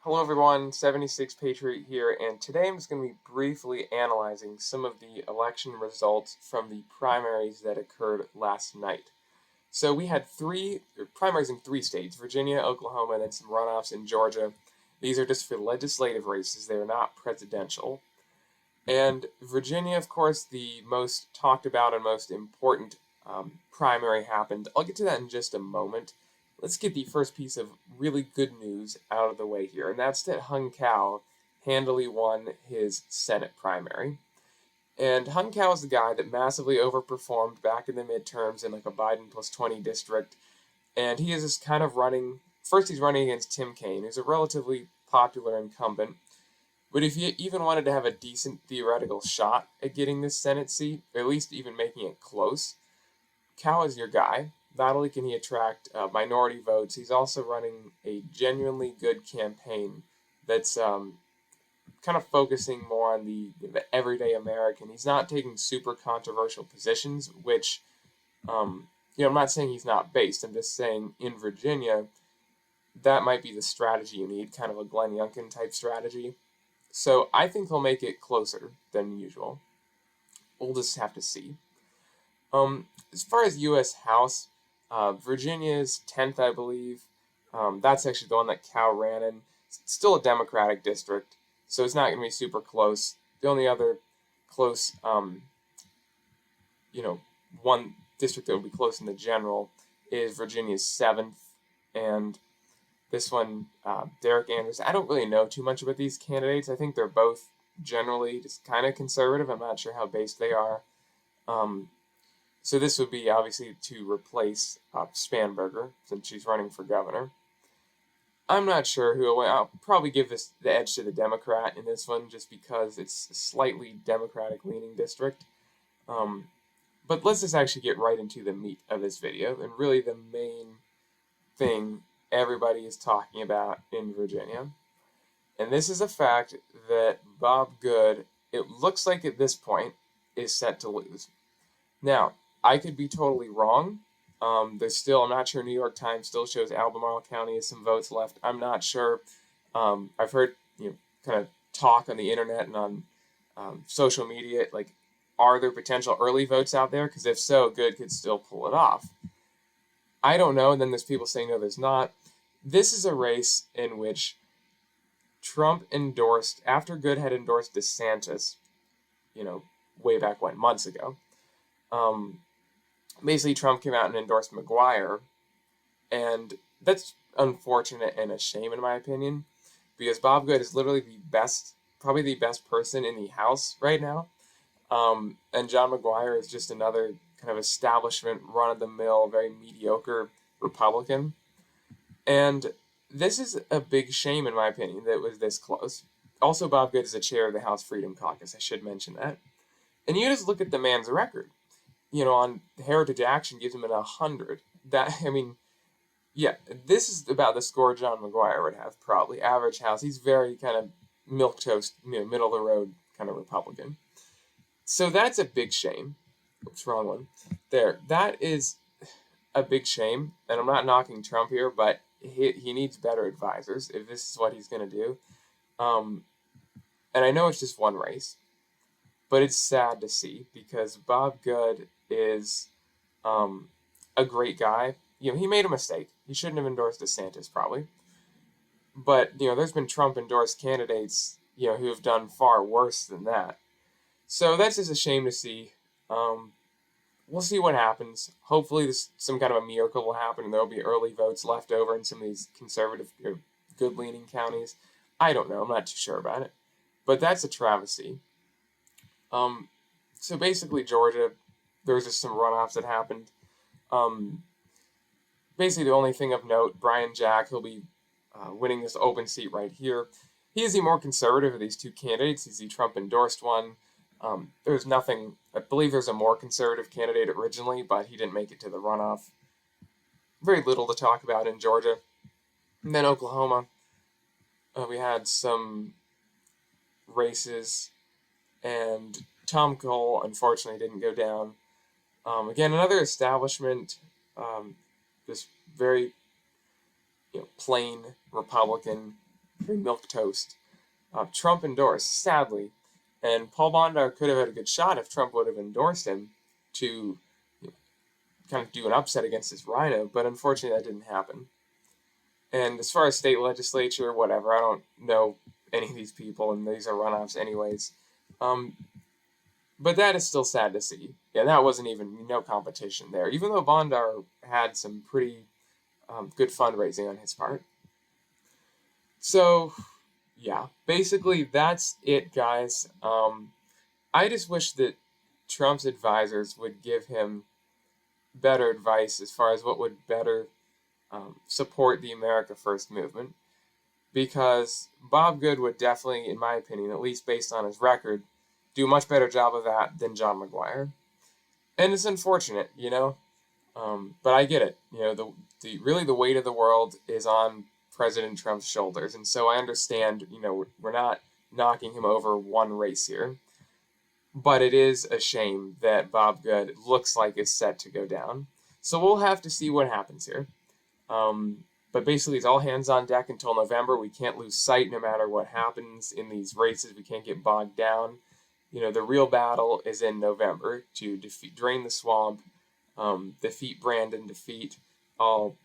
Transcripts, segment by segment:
Hello everyone, 76 Patriot here, and today I'm just going to be briefly analyzing some of the election results from the primaries that occurred last night. So we had primaries in three states, Virginia, Oklahoma, and then some runoffs in Georgia. These are just for legislative races, they are not presidential. And Virginia, of course, the most talked about and most important primary happened. I'll get to that in just a moment. Let's get the first piece of really good news out of the way here, and that's that Hung Cao handily won his Senate primary. And Hung Cao is the guy that massively overperformed back in the midterms in like a Biden plus 20 district, and he is just kind of running. First, he's running against Tim Kaine, who's a relatively popular incumbent. But if you even wanted to have a decent theoretical shot at getting this Senate seat, or at least even making it close, Cao is your guy. Not only can he attract minority votes, he's also running a genuinely good campaign that's kind of focusing more on the everyday American. He's not taking super controversial positions, which, I'm not saying he's not based. I'm just saying in Virginia, that might be the strategy you need, kind of a Glenn Youngkin type strategy. So I think he'll make it closer than usual. We'll just have to see. As far as U.S. House, Virginia's 10th, I believe. That's actually the one that Cao ran in. It's still a Democratic district, so it's not going to be super close. The only other close, one district that would be close in the general is Virginia's 7th, and this one, Derek Anderson. I don't really know too much about these candidates. I think they're both generally just kind of conservative. I'm not sure how based they are. So this would be obviously to replace Spanberger, since she's running for governor. I'm not sure who will win. I'll probably give the edge to the Democrat in this one, just because it's a slightly Democratic-leaning district. But let's just actually get right into the meat of this video, and really the main thing everybody is talking about in Virginia. And this is a fact that Bob Good, it looks like at this point, is set to lose. Now, I could be totally wrong. I'm not sure New York Times still shows Albemarle County has some votes left. I'm not sure. I've heard, kind of talk on the internet and on social media, like, are there potential early votes out there? Because if so, Good could still pull it off. I don't know, and then there's people saying no, there's not. This is a race in which Trump endorsed, after Good had endorsed DeSantis, way back when, months ago, basically Trump came out and endorsed McGuire, and that's unfortunate and a shame in my opinion, because Bob Good is literally probably the best person in the House right now, and John McGuire is just another kind of establishment, run-of-the-mill, very mediocre Republican. And this is a big shame, in my opinion, that it was this close. Also, Bob Good is the chair of the House Freedom Caucus. I should mention that. And you just look at the man's record. On Heritage Action gives him an 100. This is about the score John McGuire would have, probably. Average House. He's very kind of milquetoast, middle-of-the-road kind of Republican. So that's a big shame. Oops, wrong one. There. That is a big shame, and I'm not knocking Trump here, but he needs better advisors if this is what he's going to do. And I know it's just one race, but it's sad to see, because Bob Good is a great guy. He made a mistake. He shouldn't have endorsed DeSantis, probably. But, there's been Trump-endorsed candidates, who have done far worse than that. So that's just a shame to see. We'll see what happens. Hopefully some kind of a miracle will happen and there will be early votes left over in some of these conservative or good-leaning counties. I don't know. I'm not too sure about it. But that's a travesty. So basically Georgia, there was just some runoffs that happened. Basically the only thing of note, Brian Jack, he'll be winning this open seat right here. He is the more conservative of these two candidates. He's the Trump-endorsed one. There's nothing, I believe there's a more conservative candidate originally, but he didn't make it to the runoff. Very little to talk about in Georgia. And then Oklahoma, we had some races, and Tom Cole unfortunately didn't go down. Again, another establishment, just very plain Republican. very milquetoast. Trump endorsed, sadly, and Paul Bondar could have had a good shot if Trump would have endorsed him to kind of do an upset against this rhino, but unfortunately that didn't happen. And as far as state legislature, whatever, I don't know any of these people, and these are runoffs anyways. Um, but that is still sad to see. Yeah, that wasn't even no competition there, even though Bondar had some pretty good fundraising on his part. So, yeah, basically that's it, guys. I just wish that Trump's advisors would give him better advice as far as what would better support the America First movement, because Bob Good would definitely, in my opinion, at least based on his record, do a much better job of that than John McGuire. And it's unfortunate, but I get it. Really the weight of the world is on President Trump's shoulders, and so I understand. We're not knocking him over one race here, but it is a shame that Bob Good looks like is set to go down. So we'll have to see what happens here. But basically, it's all hands on deck until November. We can't lose sight no matter what happens in these races. We can't get bogged down. The real battle is in November to drain the swamp, defeat Brandon, defeat all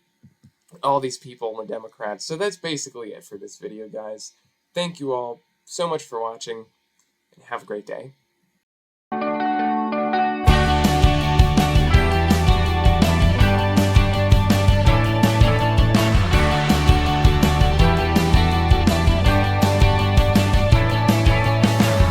these people and the Democrats. So that's basically it for this video, guys. Thank you all so much for watching, and have a great day.